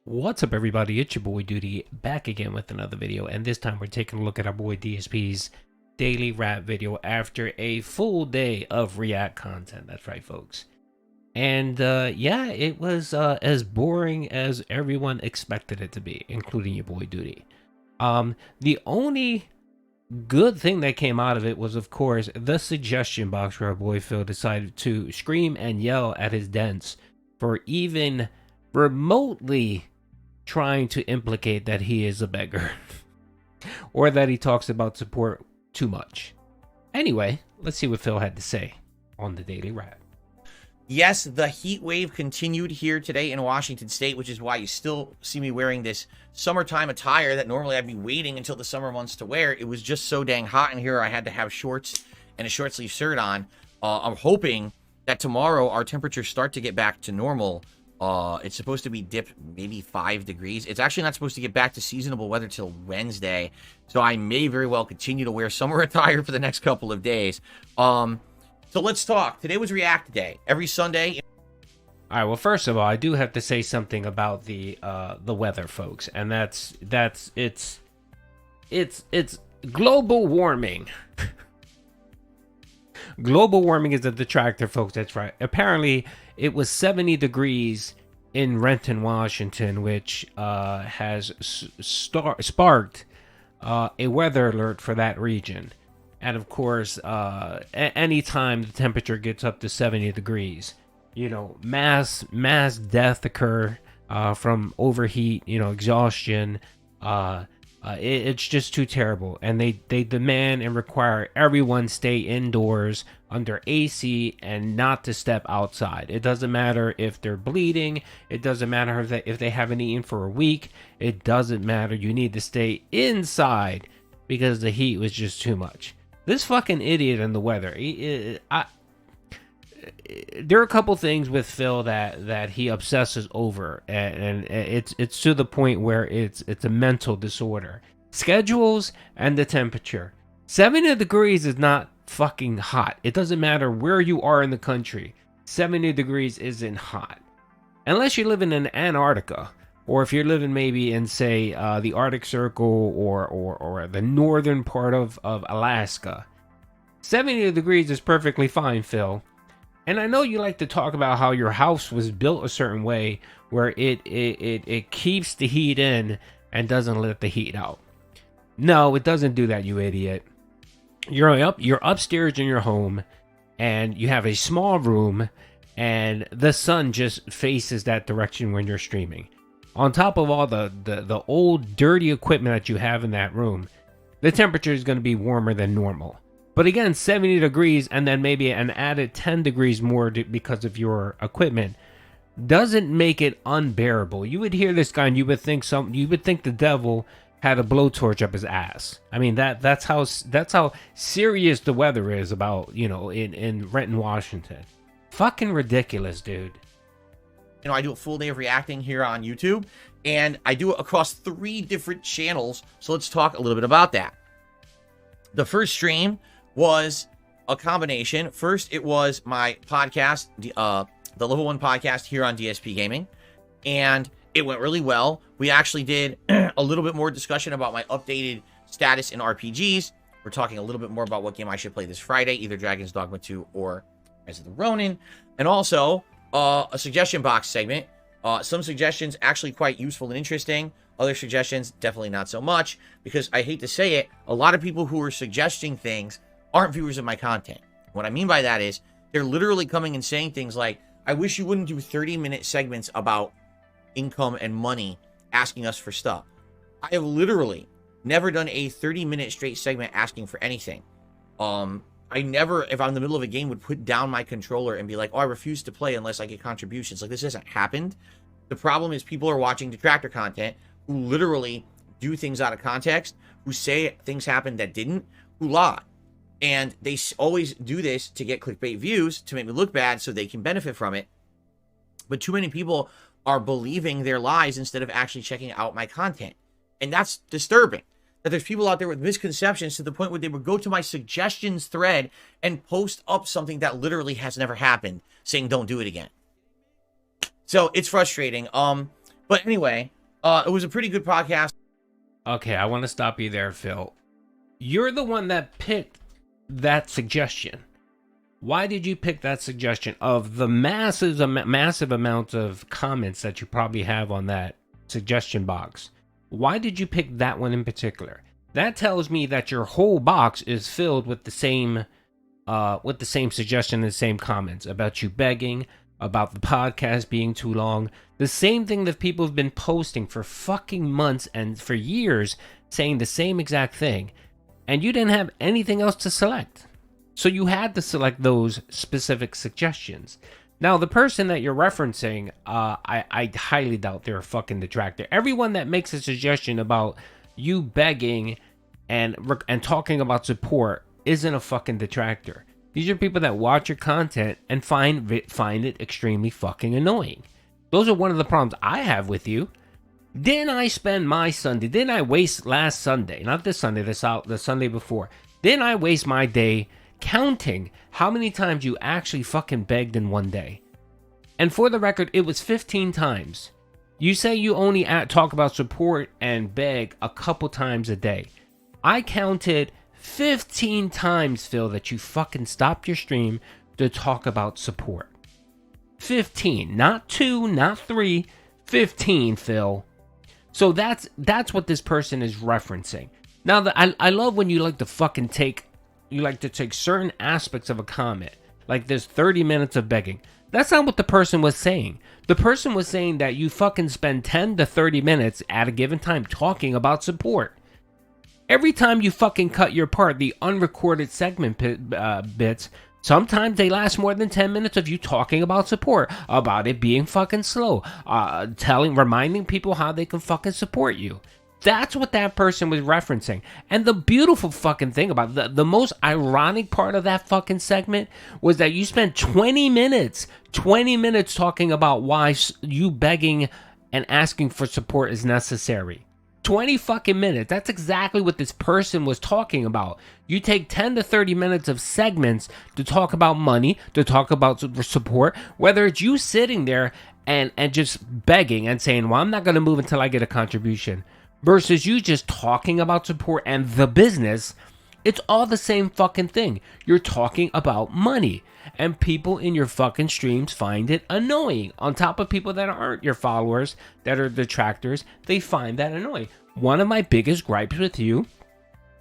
What's up, everybody? It's your boy Duty back again with another video, and this time we're taking a look at our boy DSP's daily rap video after a full day of Reack content. That's right, folks. And yeah, it was as boring as everyone expected it to be, including your boy Duty. The only good thing that came out of it was, of course, the suggestion box where our boy Phil decided to scream and yell at his dents for even remotely trying to implicate that he is a beggar or that he talks about support too much. Anyway, let's see what Phil had to say on the Daily Rap. Yes, the heat wave continued here today in Washington State, which is why you still see me wearing this summertime attire that normally I'd be waiting until the summer months to wear. It was just so dang hot in here, I had to have shorts and a short sleeve shirt on. I'm hoping that tomorrow our temperatures start to get back to normal. It's supposed to be dipped maybe 5 degrees. It's actually not supposed to get back to seasonable weather till Wednesday, so I may very well continue to wear summer attire for the next couple of days. So let's talk. Today was React Day. Every Sunday. All right. Well, first of all, I do have to say something about the weather, folks, and it's global warming. Global warming is a detractor, folks. That's right. Apparently, it was 70 degrees in Renton, Washington, which has sparked a weather alert for that region. And of course, anytime the temperature gets up to 70 degrees, you know, mass death occur from overheat, you know, exhaustion. It's just too terrible, and they demand and require everyone stay indoors under AC and not to step outside. It doesn't matter if they're bleeding. It doesn't matter if they haven't eaten for a week. It doesn't matter. You need to stay inside because the heat was just too much. This fucking idiot in the weather. There are a couple things with Phil that he obsesses over, and it's to the point where it's a mental disorder. Schedules and the temperature. 70 degrees is not fucking hot. It doesn't matter where you are in the country. 70 degrees isn't hot. Unless you're living in Antarctica, or if you're living maybe in, say, the Arctic Circle or the northern part of Alaska. 70 degrees is perfectly fine, Phil. And I know you like to talk about how your house was built a certain way where it keeps the heat in and doesn't let the heat out. No, it doesn't do that, you idiot. You're upstairs in your home, and you have a small room, and the sun just faces that direction when you're streaming. On top of all the old dirty equipment that you have in that room, the temperature is going to be warmer than normal. But again, 70 degrees and then maybe an added 10 degrees more because of your equipment doesn't make it unbearable. You would hear this guy and you would think the devil had a blowtorch up his ass. I mean, that's how serious the weather is about, you know, in Renton, Washington. Fucking ridiculous, dude. You know, I do a full day of reacting here on YouTube, and I do it across 3 different channels. So let's talk a little bit about that. The first stream was a combination. First, it was my podcast, the Level 1 podcast here on DSP Gaming, and it went really well. We actually did a little bit more discussion about my updated status in RPGs. We're talking a little bit more about what game I should play this Friday, either Dragon's Dogma 2 or Rise of the Ronin, and also a suggestion box segment. Some suggestions actually quite useful and interesting. Other suggestions, definitely not so much, because I hate to say it, a lot of people who are suggesting things aren't viewers of my content. What I mean by that is they're literally coming and saying things like, I wish you wouldn't do 30-minute segments about income and money, asking us for stuff. I have literally never done a 30-minute straight segment asking for anything. I never, if I'm in the middle of a game, would put down my controller and be like, oh, I refuse to play unless I get contributions. Like, this hasn't happened. The problem is people are watching detractor content who literally do things out of context, who say things happened that didn't, who lie. And they always do this to get clickbait views, to make me look bad so they can benefit from it. But too many people are believing their lies instead of actually checking out my content. And that's disturbing. That there's people out there with misconceptions to the point where they would go to my suggestions thread and post up something that literally has never happened, saying don't do it again. So it's frustrating. But anyway, It was a pretty good podcast. Okay, I want to stop you there, Phil. You're the one that picked that suggestion. Why did you pick that suggestion of the massive amount of comments that you probably have on that suggestion box? Why did you pick that one in particular? That tells me that your whole box is filled with the same suggestion and the same comments about you begging, about the podcast being too long. The same thing that people have been posting for fucking months and for years, saying the same exact thing. And you didn't have anything else to select. So you had to select those specific suggestions. Now, the person that you're referencing, I highly doubt they're a fucking detractor. Everyone that makes a suggestion about you begging and talking about support isn't a fucking detractor. These are people that watch your content and find it extremely fucking annoying. Those are one of the problems I have with you. Didn't I spend my Sunday, didn't I waste last Sunday, not this Sunday, the Sunday before, didn't I waste my day counting how many times you actually fucking begged in one day? And for the record, it was 15 times. You say you only talk about support and beg a couple times a day. I counted 15 times, Phil, that you fucking stopped your stream to talk about support. 15, not 2, not 3, 15, Phil. So that's what this person is referencing. Now, I love when you like to fucking take certain aspects of a comment. Like there's 30 minutes of begging. That's not what the person was saying. The person was saying that you fucking spend 10 to 30 minutes at a given time talking about support. Every time you fucking cut your part, the unrecorded segment bits, sometimes they last more than 10 minutes of you talking about support, about it being fucking slow, reminding people how they can fucking support you. That's what that person was referencing. And the beautiful fucking thing about the most ironic part of that fucking segment was that you spent 20 minutes talking about why you begging and asking for support is necessary. 20 fucking minutes. That's exactly what this person was talking about. You take 10 to 30 minutes of segments to talk about money, to talk about support, whether it's you sitting there and just begging and saying, well, I'm not going to move until I get a contribution, versus you just talking about support and the business. It's all the same fucking thing. You're talking about money, and people in your fucking streams find it annoying. On top of people that aren't your followers, that are detractors, they find that annoying. One of my biggest gripes with you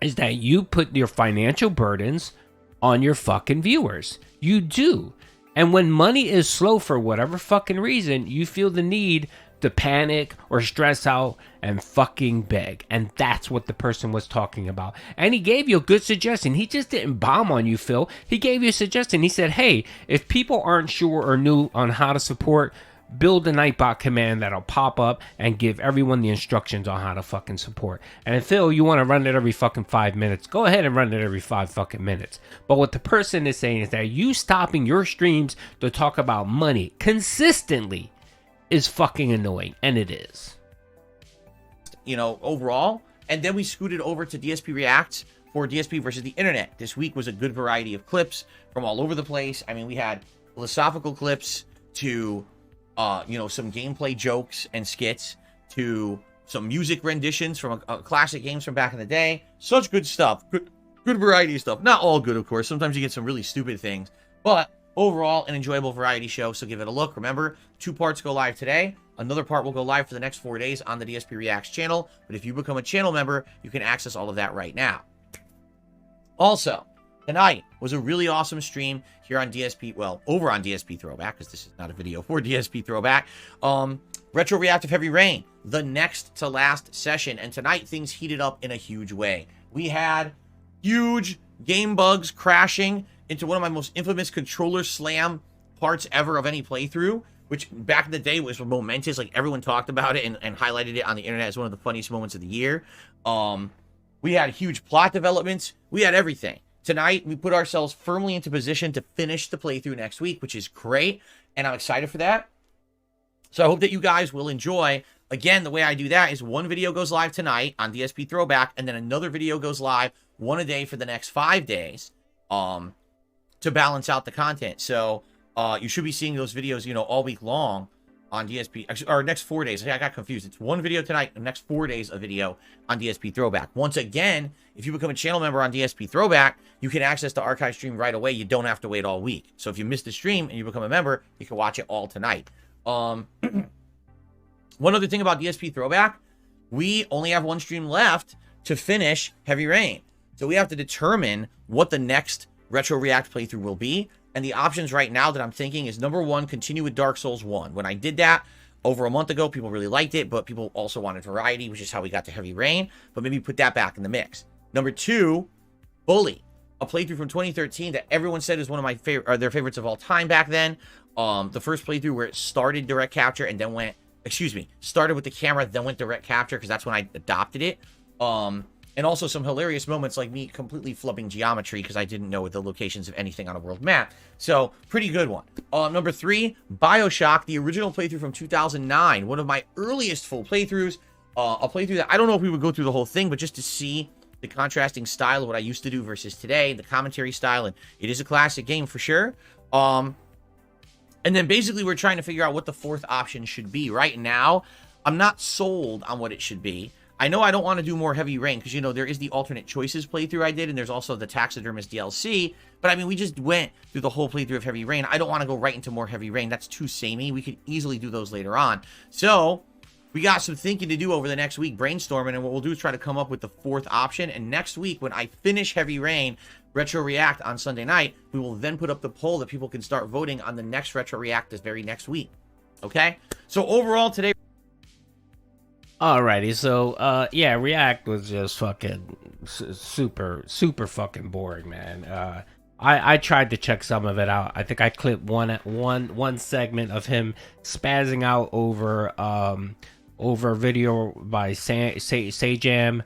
is that you put your financial burdens on your fucking viewers. You do. And when money is slow for whatever fucking reason, you feel the need to panic or stress out and fucking beg. And that's what the person was talking about. And he gave you a good suggestion. He just didn't bomb on you, Phil. He gave you a suggestion. He said, hey, if people aren't sure or new on how to support, build a Nightbot command that'll pop up and give everyone the instructions on how to fucking support. And Phil, you want to run it every fucking 5 minutes, go ahead and run it every 5 fucking minutes. But what the person is saying is that you stopping your streams to talk about money consistently is fucking annoying, and it is. Overall, and then we scooted over to DSP Reacts for DSP versus the internet. This week was a good variety of clips from all over the place. I mean, we had philosophical clips to, some gameplay jokes and skits, to some music renditions from classic games from back in the day. Such good stuff. Good variety of stuff. Not all good, of course. Sometimes you get some really stupid things, but overall, an enjoyable variety show, so give it a look. Remember, 2 parts go live today. Another part will go live for the next 4 days on the DSP Reacts channel. But if you become a channel member, you can access all of that right now. Also, tonight was a really awesome stream here on DSP, over on DSP Throwback, because this is not a video for DSP Throwback. Retro Reactive Heavy Rain, the next to last session. And tonight, things heated up in a huge way. We had huge game bugs crashing into one of my most infamous controller slam parts ever of any playthrough, which back in the day was momentous. Like, everyone talked about it and highlighted it on the internet as one of the funniest moments of the year. We had huge plot developments. We had everything. Tonight, we put ourselves firmly into position to finish the playthrough next week, which is great, and I'm excited for that. So I hope that you guys will enjoy. Again, the way I do that is one video goes live tonight on DSP Throwback, and then another video goes live, one a day for the next 5 days. To balance out the content. So you should be seeing those videos, all week long. on DSP, or next 4 days. I got confused. It's one video tonight, the next 4 days of video on DSP Throwback. Once again, if you become a channel member on DSP Throwback, you can access the archive stream right away. You don't have to wait all week. So if you missed the stream and you become a member, you can watch it all tonight. One other thing about DSP Throwback, we only have one stream left to finish Heavy Rain. So we have to determine what the next Retro React playthrough will be. And the options right now that I'm thinking is, number one, continue with Dark Souls 1. When I did that over a month ago, people really liked it, but people also wanted variety, which is how we got to Heavy Rain. But maybe put that back in the mix. Number two, Bully, a playthrough from 2013 that everyone said is one of my favorite, their favorites of all time back then. The first playthrough where it started direct capture and then went, started with the camera, then went direct capture, because that's when I adopted it. And also some hilarious moments like me completely flubbing geometry because I didn't know the locations of anything on a world map. So, pretty good one. Number three, BioShock, the original playthrough from 2009. One of my earliest full playthroughs. A playthrough that I don't know if we would go through the whole thing, but just to see the contrasting style of what I used to do versus today, the commentary style, and it is a classic game for sure. And then basically we're trying to figure out what the fourth option should be. Right now, I'm not sold on what it should be. I know I don't want to do more Heavy Rain because, you know, there is the alternate choices playthrough I did, and there's also the Taxidermist DLC. But, I mean, we just went through the whole playthrough of Heavy Rain. I don't want to go right into more Heavy Rain. That's too samey. We could easily do those later on. So, we got some thinking to do over the next week, brainstorming, and what we'll do is try to come up with the fourth option. And next week, when I finish Heavy Rain, Retro React on Sunday night, we will then put up the poll that people can start voting on the next Retro React this very next week. Okay? So, overall, today... Alrighty, so yeah, React was just fucking super fucking boring, man. I tried to check some of it out. I think I clipped one segment of him spazzing out over video by Sajam,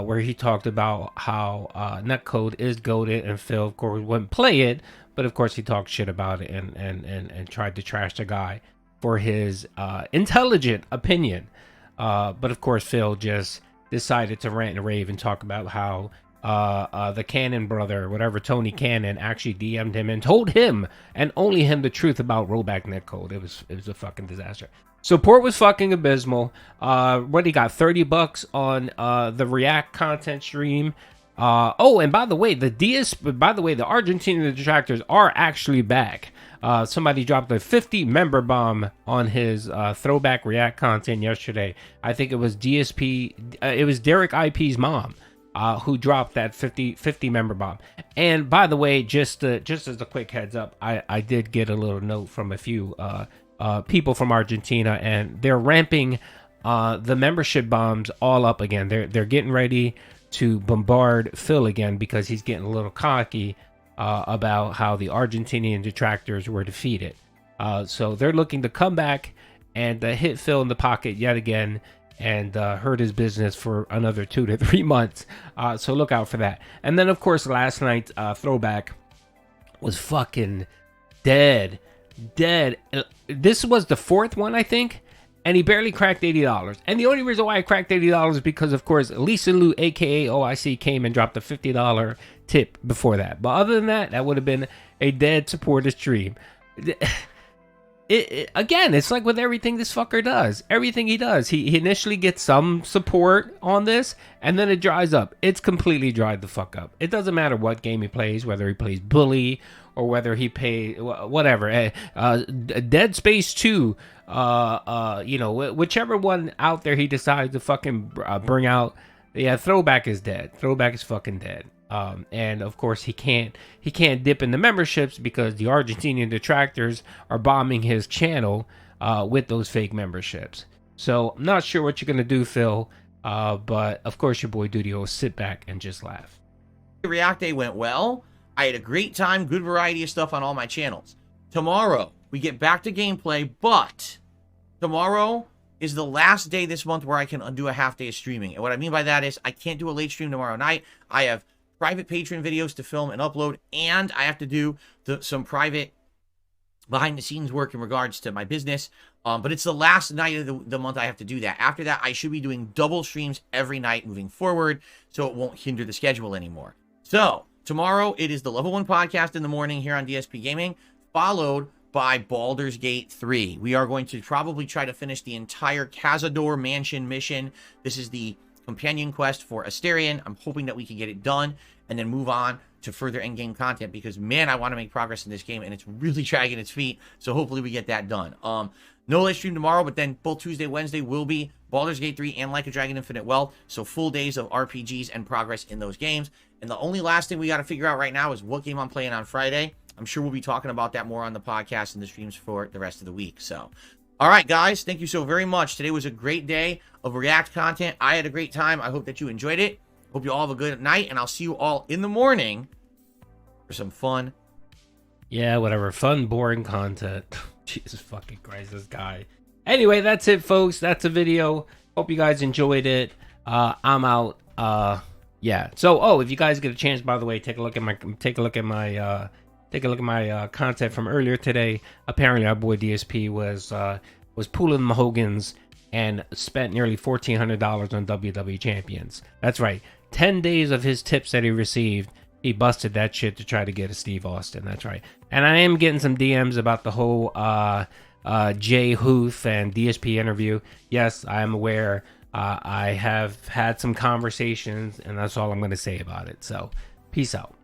where he talked about how netcode is goated, and Phil of course wouldn't play it, but of course he talked shit about it and tried to trash the guy for his intelligent opinion. But of course, Phil just decided to rant and rave and talk about how the Cannon brother, whatever, Tony Cannon, actually DM'd him and told him and only him the truth about rollback netcode. It was a fucking disaster. Support was fucking abysmal. What he got, $30 on the React content stream. Oh, and by the way, the Argentinian Detractors are actually back. Somebody dropped a 50 member bomb on his throwback React content yesterday. I think it was DSP. It was Derek IP's mom who dropped that 50 member bomb. And by the way, just as a quick heads up, I did get a little note from a few people from Argentina, and they're ramping the membership bombs all up again. They're getting ready to bombard Phil again because he's getting a little cocky about how the Argentinian Detractors were defeated. So they're looking to come back and hit Phil in the pocket yet again and hurt his business for another 2 to 3 months. So look out for that. And then, of course, last night's throwback was fucking dead. This was the fourth one, I think. And he barely cracked $80. And the only reason why I cracked $80 is because, of course, Lisa Lou, a.k.a. OIC, came and dropped a $50 tip before that. But other than that, that would have been a dead supporter stream. Again, it's like with everything this fucker does. Everything he does. He initially gets some support on this, and then it dries up. It's completely dried the fuck up. It doesn't matter what game he plays, whether he plays Bully or whether he pays whatever. Dead Space 2, whichever one out there he decides to fucking bring out. Yeah, throwback is dead. Throwback is fucking dead. And of course he can't dip in the memberships because the Argentinian Detractors are bombing his channel with those fake memberships. So I'm not sure what you're gonna do, Phil. But of course your boy Duty will sit back and just laugh. React Day went well. I had a great time, good variety of stuff on all my channels. Tomorrow, we get back to gameplay, but tomorrow is the last day this month where I can do a half day of streaming. And what I mean by that is I can't do a late stream tomorrow night. I have private Patreon videos to film and upload, and I have to do some private behind-the-scenes work in regards to my business. But it's the last night of the month I have to do that. After that, I should be doing double streams every night moving forward, so it won't hinder the schedule anymore. So tomorrow, it is the Level 1 podcast in the morning here on DSP Gaming, followed by Baldur's Gate 3. We are going to probably try to finish the entire Cazador Mansion mission. This is the companion quest for Asterion. I'm hoping that we can get it done and then move on to further endgame content, because man, I want to make progress in this game and it's really dragging its feet. So hopefully we get that done. No live stream tomorrow, but then both Tuesday, Wednesday will be Baldur's Gate 3 and Like a Dragon Infinite Wealth. So full days of RPGs and progress in those games. And the only last thing we got to figure out right now is what game I'm playing on Friday. I'm sure we'll be talking about that more on the podcast and the streams for the rest of the week. So, all right, guys, thank you so very much. Today was a great day of React content. I had a great time. I hope that you enjoyed it. Hope you all have a good night, and I'll see you all in the morning for some fun. Yeah, whatever. Fun, boring content. Jesus fucking Christ, this guy. Anyway, that's it, folks. That's a video. Hope you guys enjoyed it. I'm out. Yeah. So, if you guys get a chance, by the way, take a look at my content from earlier today. Apparently, our boy DSP was pulling the Mahogans and spent nearly $1,400 on WWE champions. That's right. 10 days of his tips that he received, he busted that shit to try to get a Steve Austin. That's right. And I am getting some DMs about the whole Jay Hooft and DSP interview. Yes, I am aware. I have had some conversations, and that's all I'm going to say about it. So, peace out.